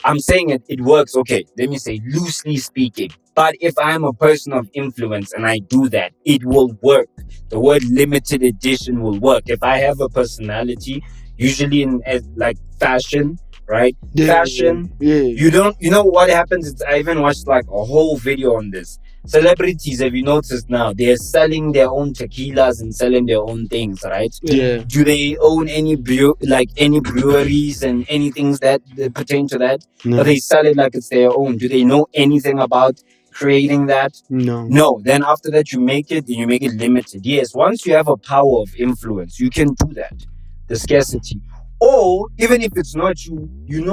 S1: I'm saying it works. Okay, let me say loosely speaking. But if I'm a person of influence and I do that, it will work. The word limited edition will work. If I have a personality, usually in like fashion, right? Fashion.
S2: Yeah.
S1: You know what happens? I even watched like a whole video on this. Celebrities, have you noticed now? They're selling their own tequilas and selling their own things, right?
S2: Yeah.
S1: Do they own any breweries and anything that pertain to that?
S2: No.
S1: Or they sell it like it's their own? Do they know anything about creating that? No. Then after that, you make it limited. Yes, once you have a power of influence, you can do that. The scarcity. Or even if it's not you,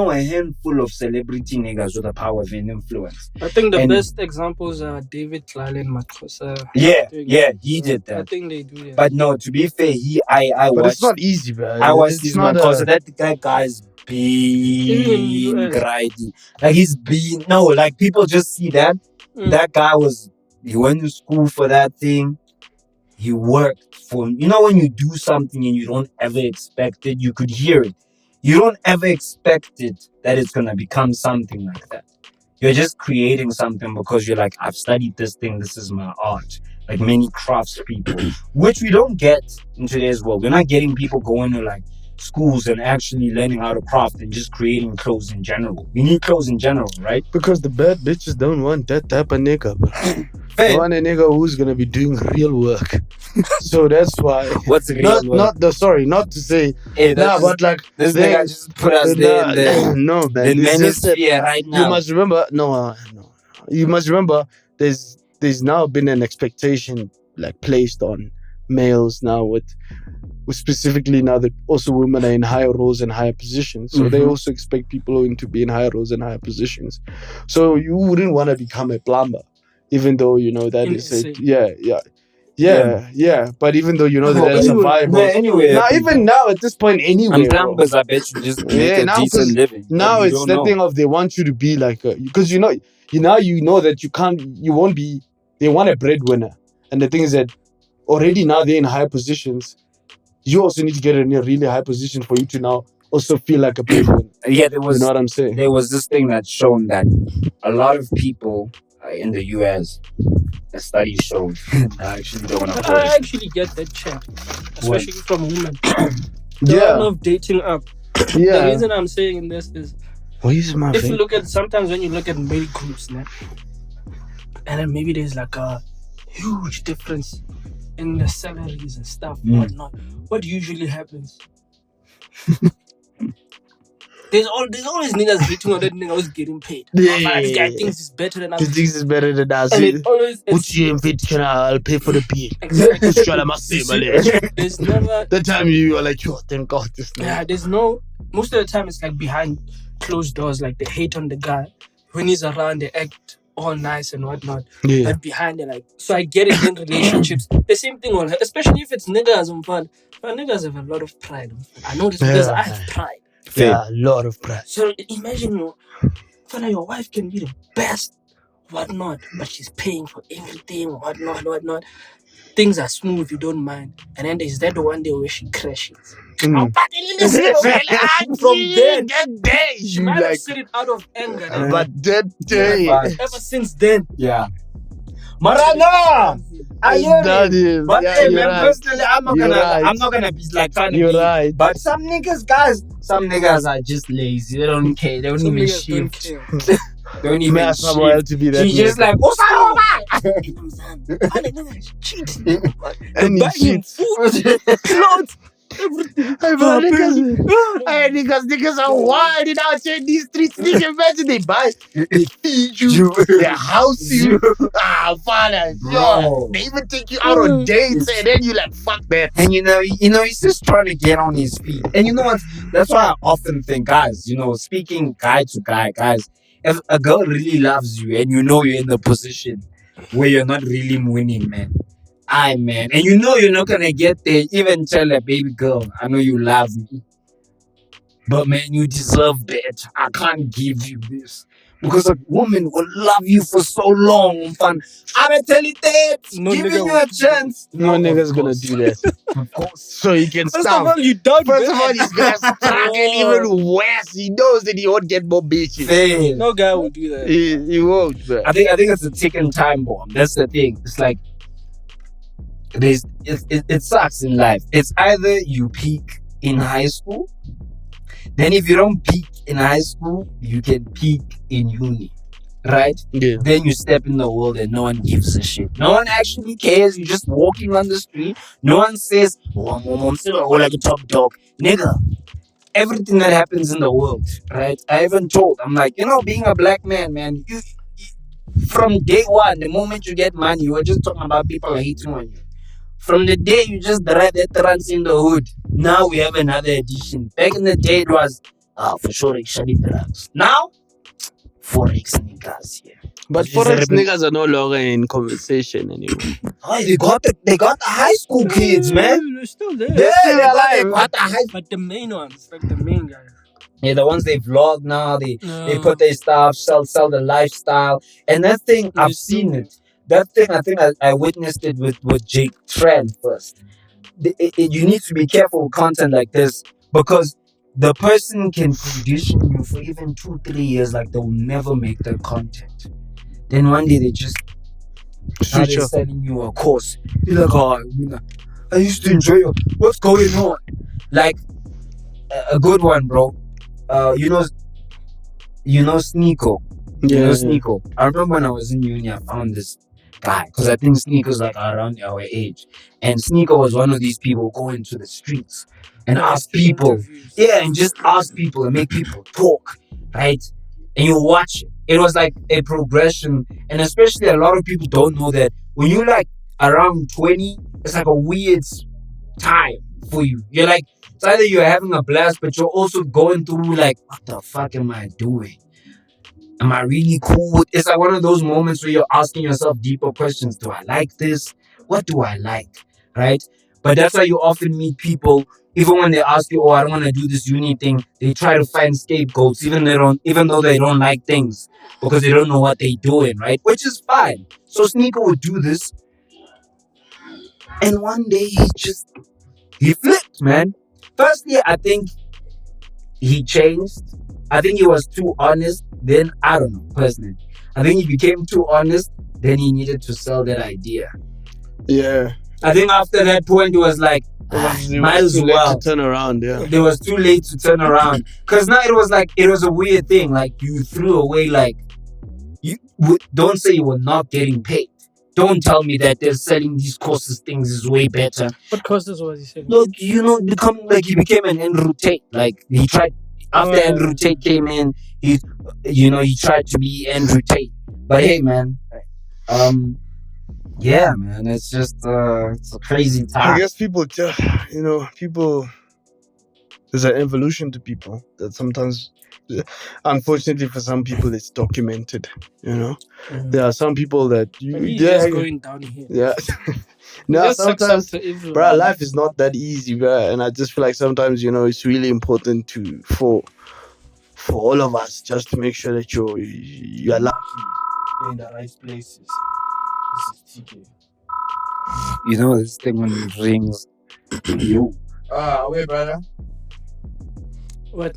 S1: a handful of celebrity niggas with the power of an influence.
S3: I think the best examples are David Tlale and Makosa.
S1: Yeah, he did that.
S3: I think they do that.
S1: But no, to be fair,
S2: But
S1: watched,
S2: it's not easy, bro.
S1: I watched this
S2: not
S1: Makosa. That guy's been grinding. Like he's been like people just see that. That guy he went to school for that thing. He worked for, when you do something and you don't ever expect it, you could hear it. You don't ever expect it that it's going to become something like that. You're just creating something because you're like, I've studied this thing. This is my art. Like many crafts people, which we don't get in today's world. We're not getting people going to like schools and actually learning how to craft and just creating clothes in general. We need clothes in general, right?
S2: Because the bad bitches don't want that type of nigga, bro. They want a nigga who's gonna be doing real work. So that's why.
S1: What's real work?
S2: Not to say.
S1: Hey,
S2: but like
S1: this nigga just put us there.
S2: No, man.
S1: The manosphere right now.
S2: You must remember. No. You must remember. There's now been an expectation like placed on males now with specifically now that also women are in higher roles and higher positions. So they also expect people to be in higher roles and higher positions. So you wouldn't want to become a plumber, even though that is it. Yeah. But even though that's a viable.
S1: Anyway,
S2: now even now at this point anyway.
S1: And plumbers, I bet you just make a decent living.
S2: Now it's the thing of they want you to be like because you know that you won't be. They want a breadwinner, and the thing is that already now they're in higher positions. You also need to get in a really high position for you to now also feel like a breadwinner.
S1: Yeah, there was.
S2: You know what I'm saying?
S1: There was this thing that's shown that a lot of people in the US, a study showed. I actually don't want to.
S3: I actually get that chat, especially from women.
S2: Yeah.
S3: I love dating up.
S2: Yeah.
S3: The reason I'm saying this is, if you look at sometimes when you look at male groups, and then maybe there's like a huge difference in the salaries and stuff, whatnot. What usually happens? There's always niggas hating on that nigga who's getting paid.
S2: Yeah.
S3: This guy thinks he's better than us.
S2: He thinks he's better than us.
S3: And it always
S2: I'll pay for the pay.
S3: Exactly. There's never
S2: the time you are like, yo, thank God this nigga.
S3: Yeah, there's no. Most of the time it's like behind closed doors. Like they hate on the guy when he's around. They act all nice and whatnot.
S2: Yeah.
S3: But behind it, like, so I get it in relationships. The same thing on, especially if it's niggas on fun. But niggas have a lot of pride. I know this because I have pride.
S2: Yeah, a lot of pride.
S3: So imagine your wife can be the best, whatnot, but she's paying for everything, whatnot. Things are smooth, you don't mind. And then there's that one day where she crashes.
S2: Mm.
S3: From then,
S2: that day,
S3: she
S2: you
S3: might have
S2: like,
S3: said it out of anger.
S2: but that day,
S3: Ever since then,
S1: Yeah. Marana! I
S2: it's
S1: hear
S2: not
S1: it.
S2: him.
S1: But
S2: Yeah,
S1: hey,
S2: you're
S1: man,
S2: right.
S1: personally,
S2: You're right.
S1: I'm not gonna be like trying to
S2: You're
S1: be.
S2: right.
S1: But some niggas are just lazy. They don't care. They don't
S3: some
S1: even
S3: niggas don't
S1: shift.
S3: care.
S1: Don't even
S2: May I Samuel
S1: shift.
S2: to be that
S1: She's just
S2: nigga.
S1: like, what's up?
S3: Cheat.
S2: And he
S3: Buy him
S2: cheats.
S3: food, clothes, everything.
S2: Hey, bro, niggas are wild out here in these streets. Nigga, imagine they buy, they feed you, they house you. Father, yo,
S1: Bro.
S2: they even take you out on dates, and then you like, fuck that.
S1: And he's just trying to get on his feet. And you know what? That's why I often think, guys, speaking guy to guy, guys, if a girl really loves you and you know you're in the position where you're not really winning, man. Man. And you know you're not gonna get there, even tell a baby girl, I know you love me. But man, you deserve better. I can't give you this. Because a woman will love you for so long, fun. I'm tell you that.
S3: No
S1: Giving
S3: nigga
S1: you
S3: will
S1: a
S3: do
S1: chance.
S2: No
S1: of
S2: nigga's gonna
S1: course.
S2: do that.
S1: Of course.
S2: So he can
S3: First of
S2: stop.
S3: all, you don't.
S2: First of all, he's gonna struggle even worse. He knows that he won't get more bitches.
S1: Fair.
S3: No guy will do that.
S2: He won't, bro.
S1: I think it's a ticking time bomb. That's the thing. It's like it sucks in life. It's either you peak in high school, then if you don't peak in high school, you can peak in uni. Right?
S2: Yeah.
S1: Then you step in the world and no one gives a shit. No one actually cares. You're just walking on the street. No one says, I'm still like a top dog. Nigga, everything that happens in the world, right? I even told, I'm like, being a black man, you from day one, the moment you get money, you were just talking about people hating on you. From the day you just drive that trans in the hood, now we have another edition. Back in the day, it was, for sure, actually drugs. Now, Forex niggas here.
S2: But forex niggas are no longer in conversation anymore.
S1: Oh, they got the high school kids, man.
S3: They're still there.
S1: They're still alive. They got the high.
S3: But the main ones, like the main guys.
S1: Yeah, the ones they vlog now. They put their stuff, sell the lifestyle, and that thing I've seen it. That thing I think I witnessed it with Jake Tran first. You need to be careful with content like this because the person can condition you for even 2-3 years, like they'll never make their content. Then one day they just start selling you a course. You're like, I used to enjoy it. What's going on? Like a good one, bro. You know Sneeko.
S2: Yeah.
S1: You know Sneeko. I remember when I was in uni, I found this guy because I think Sneeko's like around our age, and Sneeko was one of these people going to the streets and ask people, and just ask people and make people talk, right? And you watch it. It was like a progression, and especially a lot of people don't know that when you're like around 20, it's like a weird time for you. You're like, it's either you're having a blast, but you're also going through like, what the fuck am I doing? Am I really cool? It's like one of those moments where you're asking yourself deeper questions. Do I like this? What do I like? Right? But that's why you often meet people, even when they ask you, I don't want to do this uni thing, they try to find scapegoats, even though they don't like things, because they don't know what they're doing, right? Which is fine. So Sneeko would do this. And one day he flipped, man. Firstly, I think he changed. I think he was too honest. Then, I don't know, personally. I think he became too honest. Then he needed to sell that idea.
S2: Yeah.
S1: I think after that point, it was like, might as well.
S2: To turn around, yeah.
S1: It was too late to turn around. Because now it was a weird thing. Like, you threw away, like, don't say you were not getting paid. Don't tell me that they're selling these courses things is way better.
S3: What courses was he selling?
S1: Look, he became an Andrew Tate. Like, he tried, after Andrew Tate came in, he tried to be Andrew Tate. But hey, man, yeah, man, it's just, it's a crazy time.
S2: I guess people, there's an evolution to people that sometimes, unfortunately for some people, it's documented, There are some people that
S3: just going down here.
S2: Yeah. No, sometimes, bro, life is not that easy, bro. And I just feel like sometimes, it's really important for all of us just to make sure that you're lucky in the right places. This is TK.
S1: This thing when it rings,
S2: Wait, brother.
S3: What?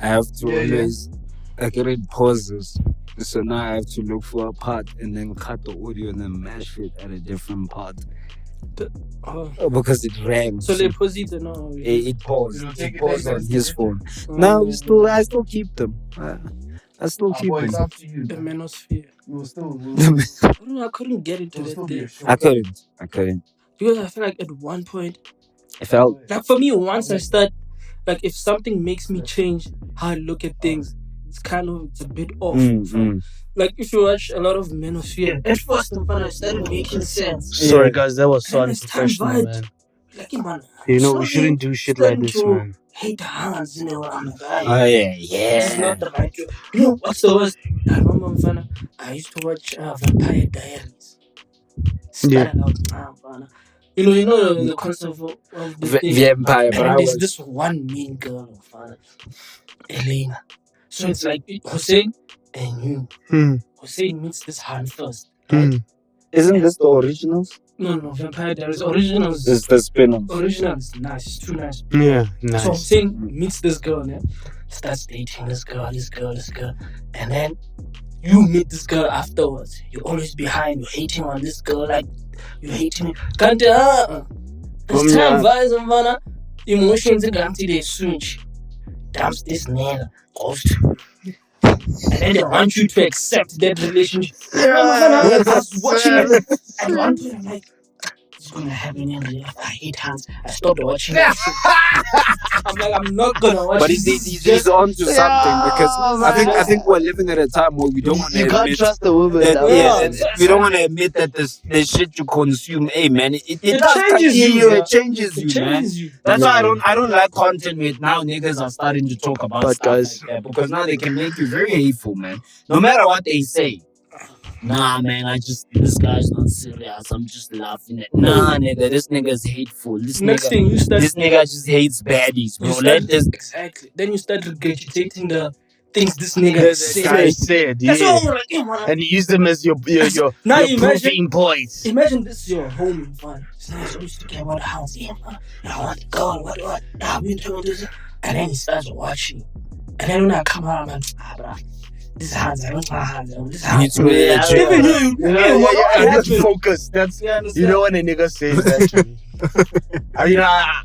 S1: I have to
S2: Yeah, yeah.
S1: always. I can read pauses. So now I have to look for a part and then cut the audio and then mash it at a different part.
S3: Oh.
S1: Because it rang.
S3: So they posit it now.
S1: It paused.
S2: It'll take
S1: It
S2: it
S1: paused
S2: later.
S1: on his phone.
S3: Oh,
S1: Now
S3: yeah.
S1: I still keep them. I still keep
S2: Boy, it's
S1: them.
S2: up to you.
S3: The manosphere.
S2: We'll still.
S3: I couldn't get into
S2: It'll
S3: that
S2: still be a
S3: thing.
S2: show.
S1: I couldn't.
S3: Because I feel like at one point,
S1: I felt
S3: like for me, once I start, like if something makes me change how I look at things, it's a bit off. Like if you watch a lot of Manosphere, at first I started making sense.
S2: Sorry, guys, that was so
S3: And it's time
S2: unprofessional,
S3: vibes.
S2: man.
S3: Like man,
S2: You know, we
S3: sorry,
S2: shouldn't do shit like this,
S3: starting to
S2: man.
S3: hate hands, you know what I'm like.
S1: oh yeah,
S3: This is
S1: yeah.
S3: not the right way. You know what's the worst? I remember Mfana, I used to watch Vampire Diaries. Started out, Mfana. You know the concept of the thing.
S1: Vampire,
S3: And
S1: but
S3: then
S1: I
S3: there's
S1: was
S3: this one mean girl, Mfana, Elena. So it's like Hussein and you. Hussein meets this hand first.
S1: Isn't this the originals?
S3: No, Vampire Diaries. Originals.
S1: This is the spin-off.
S3: Original is nice. It's too nice.
S2: Yeah,
S3: So
S2: nice.
S3: Hussein meets this girl, yeah? Starts dating this girl, and then you meet this girl afterwards. You're always behind, you're hating on this girl, like you're hating it. Can't it's time vibes and vana. Emotions and ganti they switch. Dumps this nigga, ghost. And then they want you to accept that relationship. I was watching it at one point, I'm like, it's gonna happen in real life. I hate hands. I stopped watching it. I'm like, I'm not gonna watch
S1: But
S3: this.
S1: he's onto something because I think we're living at a time where we don't want to
S2: You can't
S1: admit
S2: trust the woman.
S1: that,
S2: now.
S1: we don't want to admit that the shit you consume, hey man, it
S3: changes you,
S1: it changes
S3: It
S1: you, man.
S3: changes you.
S1: That's why I don't like content with now niggas are starting to talk about
S2: But
S1: stuff
S2: guys-
S1: like that because now they can make you very hateful, man. No matter what they say. Nah, man, this guy's not serious. I'm just laughing at. Nah, nigga, this nigga's hateful. This
S3: Next
S1: nigga,
S3: thing you start,
S1: this nigga just hates baddies, bro.
S3: you
S1: Let
S3: start
S1: this.
S3: exactly. Then you start regurgitating the things this nigga
S2: This guy
S3: said.
S2: said,
S3: That's
S2: yeah.
S3: why you're like, yeah, man.
S2: And you use them as your
S3: Now
S2: your
S3: imagine-
S2: proving points.
S3: Imagine this is your home, man. It's nice. I used to care about the house. Yeah, man. I want the girl. What? I've been doing this. And then he starts watching. And then when I come out, I'm like, bro. This hands, I don't want hands. This
S1: You need
S3: hands.
S1: to be a chick.
S3: Even you,
S2: I need to focus. That's you know when a nigga says that to me.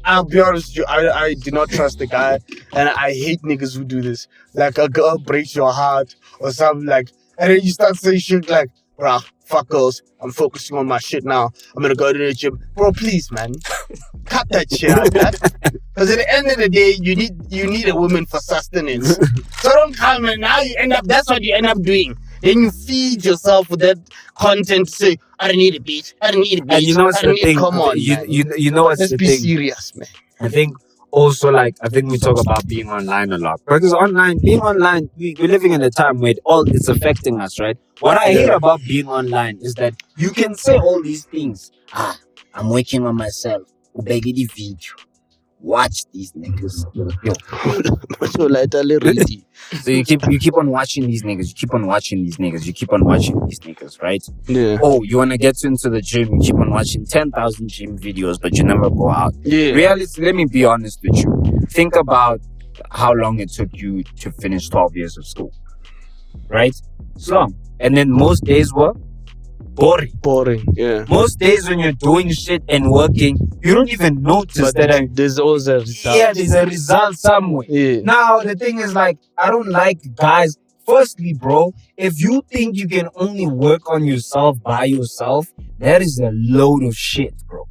S2: I'll be honest with you. I do not trust the guy, and I hate niggas who do this. Like a girl breaks your heart or something like, and then you start saying shit like, "Bruh, fuck girls. I'm focusing on my shit now. I'm gonna go to the gym, bro. Please, man, cut that shit out, man. Because at the end of the day, you need a woman for sustenance. So don't come and now you end up. That's what you end up doing. Then you feed yourself with that content to say, I don't need a bitch. I don't need a bitch.
S1: And you know what's
S2: I don't
S1: the thing?
S2: Come on,
S1: you,
S2: man.
S1: you know what's
S2: Let's
S1: the
S2: be
S1: thing?
S2: serious, man.
S1: I think also I think we talk about being online a lot because being online, we're living in a time where it's affecting us, right? What I hate about being online is that you can say all these things. I'm working on myself. Ubege the video. Watch these niggas. So you keep on watching these niggas. You keep on watching these niggas. You keep on watching these niggas, right?
S2: Yeah.
S1: Oh, you wanna get into the gym? You keep on watching 10,000 gym videos, but you never go out.
S2: Yeah.
S1: Reality, let me be honest with you. Think about how long it took you to finish 12 years of school. Right? It's long. And then most days were boring.
S2: Boring. Yeah.
S1: Most days when you're doing shit and working, you don't even notice that
S2: there's always a result.
S1: there's a result somewhere.
S2: Yeah.
S1: Now, the thing is I don't like guys. Firstly, bro, if you think you can only work on yourself by yourself, that is a load of shit, bro.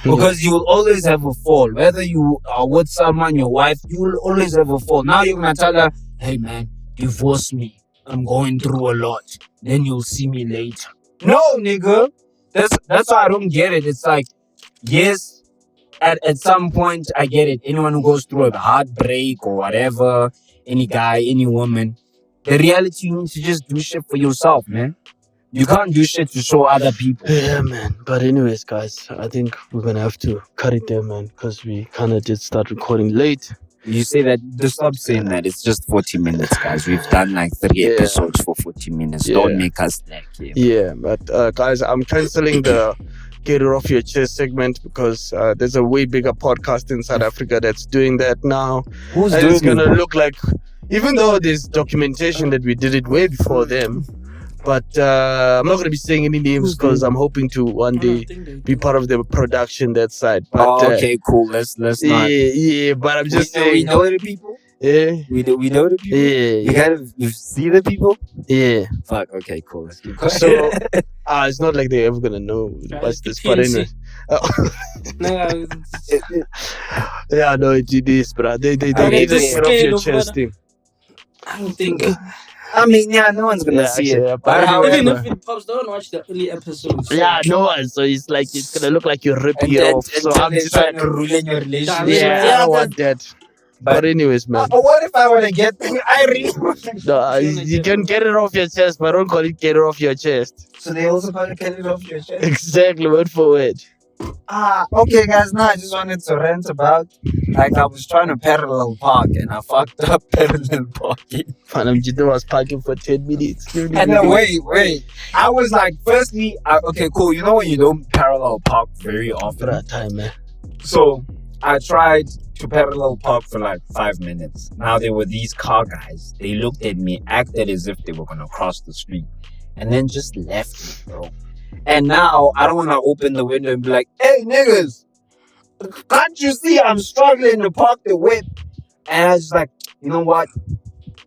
S1: Because you will always have a fall. Whether you are with someone, your wife, you will always have a fall. Now you're going to tell her, hey man, divorce me. I'm going through a lot. Then you'll see me later. No, nigga. That's why I don't get it. It's like, yes, at some point, I get it. Anyone who goes through a heartbreak or whatever, any guy, any woman, the reality, you need to just do shit for yourself, man. You can't do shit to show other people.
S2: Yeah, man. But anyways, guys, I think we're gonna have to cut it there, man, because we kind of did start recording late.
S1: You say that, just stop saying that. It's just 40 minutes, guys. We've done like 3
S2: Yeah.
S1: episodes for 40 minutes.
S2: Yeah.
S1: Don't make us slack here.
S2: Yeah, but guys, I'm canceling the get it off your chest segment because there's a way bigger podcast in South Africa that's doing that now.
S1: Who's
S2: And
S1: doing
S2: it's gonna
S1: it?
S2: look like, even though there's documentation that we did it way before them, but I'm not gonna be saying any names
S1: Who's
S2: because
S1: doing
S2: I'm hoping to one
S3: I don't
S2: day
S3: think they
S2: be part of the production that side. But
S1: Oh, okay, cool. Let's not.
S2: yeah, but I'm just
S1: we
S2: saying,
S1: know the people.
S2: yeah,
S1: We know the people.
S2: yeah,
S1: You see the people.
S2: yeah.
S1: Fuck. Okay, cool. Let's keep going.
S2: So it's not like they're ever gonna know what's this. But anyway,
S3: No,
S2: yeah, no, it is, bro. They
S3: I
S2: need to
S3: get
S2: get off your
S3: scared of
S2: chest
S3: what-
S2: thing.
S3: I don't think.
S1: I mean, yeah, no one's gonna
S2: Yeah,
S1: see
S2: actually,
S1: it.
S2: yeah,
S1: But
S2: but
S1: however,
S3: Even if it pops, don't watch the early episodes.
S2: Yeah, no one. So it's like it's gonna look like you're ripping
S1: and
S2: it
S1: then,
S2: off. So
S1: and
S2: I'm
S1: then
S2: just
S1: trying
S2: like,
S1: to ruin your relationship.
S3: Yeah,
S2: I don't want that. But anyways, man,
S1: What if I want to get? I really want to.
S2: no, you can get it off your chest, but don't call it get it off your chest.
S1: So they also call it get it off your chest.
S2: Exactly, word for word.
S1: Okay, guys. Now I just wanted to rant about, like, I was trying to parallel park and I fucked up parallel parking.
S2: Phantom Jito was parking for 10 minutes.
S1: And then wait. I was like, firstly, okay, cool. You know when you don't parallel park very often.
S2: Bruh, time, man.
S1: So I tried to parallel park for like 5 minutes. Now there were these car guys. They looked at me, acted as if they were gonna cross the street, and then just left me, bro. And now I don't wanna open the window and be like, "Hey niggas, can't you see I'm struggling to park the whip?" And I was like, you know what?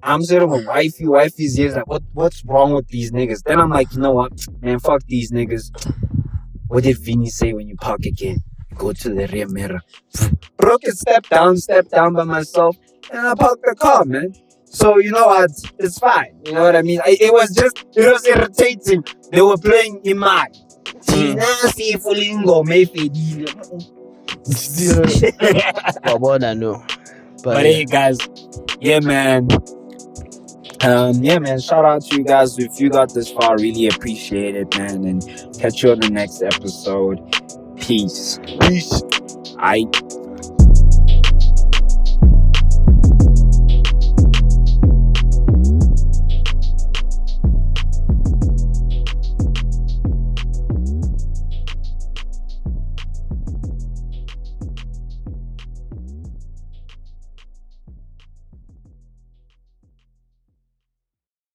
S1: I'm sitting with wifey. Wifey's here. Like, what's wrong with these niggas? Then I'm like, you know what, man, fuck these niggas. What did Vinny say when you park again? Go to the rear mirror. Broke it, step down by myself, and I parked the car, man. So you know what? It's fine. You know what I mean? It was irritating. They were playing Imai.
S2: Wabona, no.
S1: But hey, guys, yeah, man. Yeah, man. Shout out to you guys if you got this far. Really appreciate it, man. And catch you on the next episode. Peace.
S2: Peace.
S1: I.